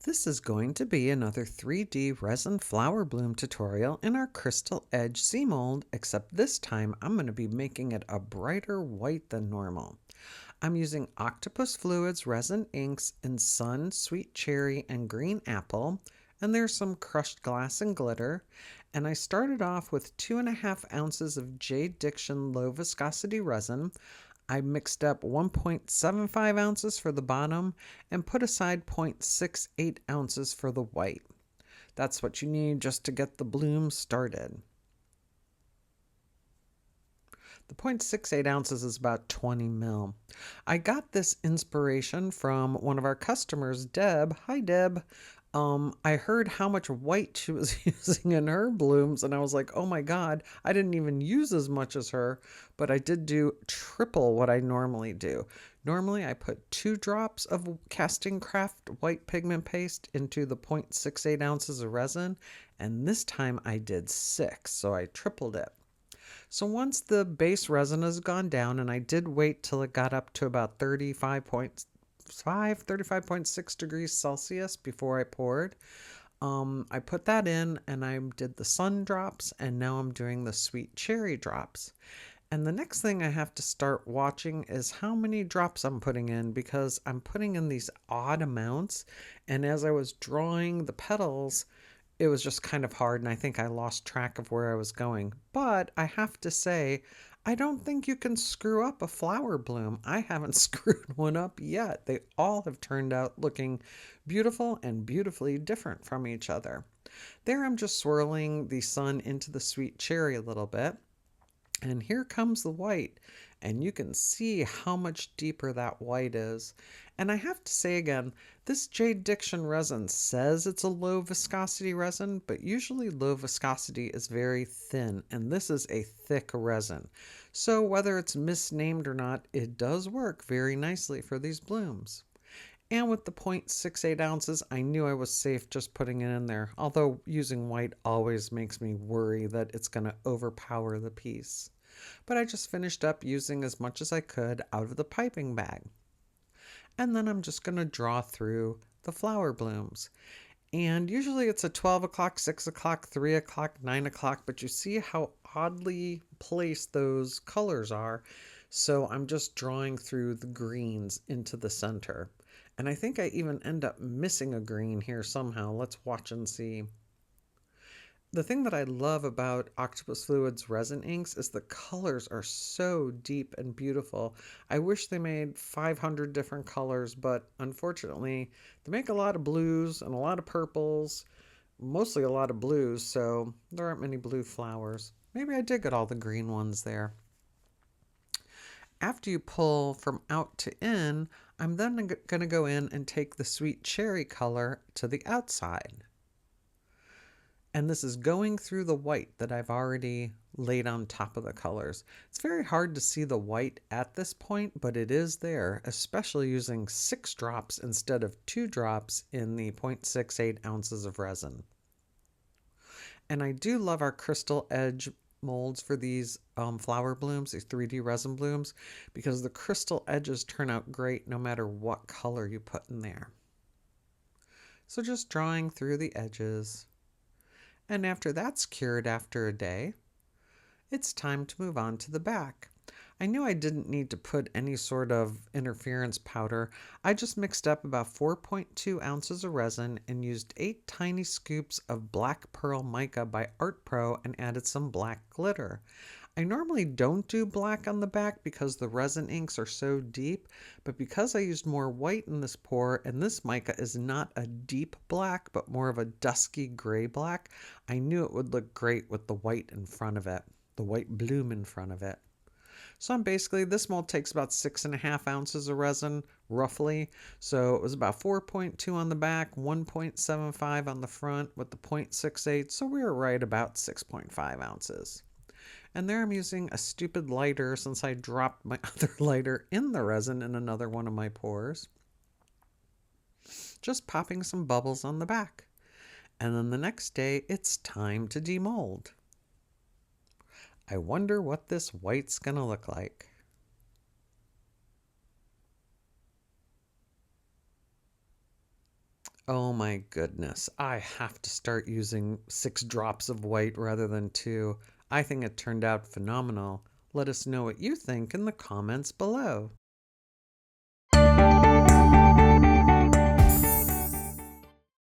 This is going to be another 3D Resin Flower Bloom tutorial in our Crystal Edge C mold, except this time I'm going to be making it a brighter white than normal. I'm using Octopus Fluids Resin inks in Sun, Sweet Cherry, and Green Apple, and there's some crushed glass and glitter. And I started off with 2.5 ounces of JDiction Low Viscosity Resin. I mixed up 1.75 ounces for the bottom and put aside 0.68 ounces for the white. That's what you need just to get the bloom started. The 0.68 ounces is about 20 mil. I got this inspiration from one of our customers, Deb. Hi, Deb. I heard how much white she was using in her blooms, and I was like, oh my God, I didn't even use as much as her, but I did do triple what I normally do. Normally, I put 2 drops of Castin Craft white pigment paste into the 0.68 ounces of resin, and this time I did 6, so I tripled it. So once the base resin has gone down, and I did wait till it got up to about 35.6 degrees Celsius before I poured. I put that in and I did the sun drops, and now I'm doing the sweet cherry drops. And the next thing I have to start watching is how many drops I'm putting in, because I'm putting in these odd amounts. And as I was drawing the petals, it was just kind of hard, and I think I lost track of where I was going. But I have to say, I don't think you can screw up a flower bloom. I haven't screwed one up yet. They all have turned out looking beautiful and beautifully different from each other. There I'm just swirling the sun into the sweet cherry a little bit. And here comes the white, and you can see how much deeper that white is. And I have to say again, this JDiction resin says it's a low viscosity resin, but usually low viscosity is very thin, and this is a thick resin. So whether it's misnamed or not, it does work very nicely for these blooms. And with the 0.68 ounces, I knew I was safe just putting it in there, although using white always makes me worry that it's going to overpower the piece. But I just finished up using as much as I could out of the piping bag. And then I'm just going to draw through the flower blooms. And usually it's a 12 o'clock, 6 o'clock, 3 o'clock, 9 o'clock, but you see how oddly placed those colors are. So I'm just drawing through the greens into the center. And I think I even end up missing a green here somehow. Let's watch and see. The thing that I love about Octopus Fluids resin inks is the colors are so deep and beautiful. I wish they made 500 different colors, but unfortunately, they make a lot of blues and a lot of purples, mostly a lot of blues, so there aren't many blue flowers. Maybe I did get all the green ones there. After you pull from out to in, I'm then going to go in and take the sweet cherry color to the outside. And this is going through the white that I've already laid on top of the colors. It's very hard to see the white at this point, but it is there, especially using 6 drops instead of 2 drops in the 0.68 ounces of resin. And I do love our Crystal Edge molds for these flower blooms, these 3D resin blooms, because the crystal edges turn out great no matter what color you put in there. So just drawing through the edges. And after that's cured after a day, it's time to move on to the back. I knew I didn't need to put any sort of interference powder. I just mixed up about 4.2 ounces of resin and used 8 tiny scoops of Black Pearl Mica by Art Pro and added some black glitter. I normally don't do black on the back because the resin inks are so deep, but because I used more white in this pour, and this mica is not a deep black, but more of a dusky gray black, I knew it would look great with the white in front of it, the white bloom in front of it. So I'm basically, this mold takes about 6.5 ounces of resin, roughly. So it was about 4.2 on the back, 1.75 on the front with the 0.68. So we were right about 6.5 ounces. And there I'm using a stupid lighter since I dropped my other lighter in the resin in another one of my pours. Just popping some bubbles on the back. And then the next day, it's time to demold. I wonder what this white's gonna look like. Oh my goodness. I have to start using 6 drops of white rather than 2. I think it turned out phenomenal. Let us know what you think in the comments below.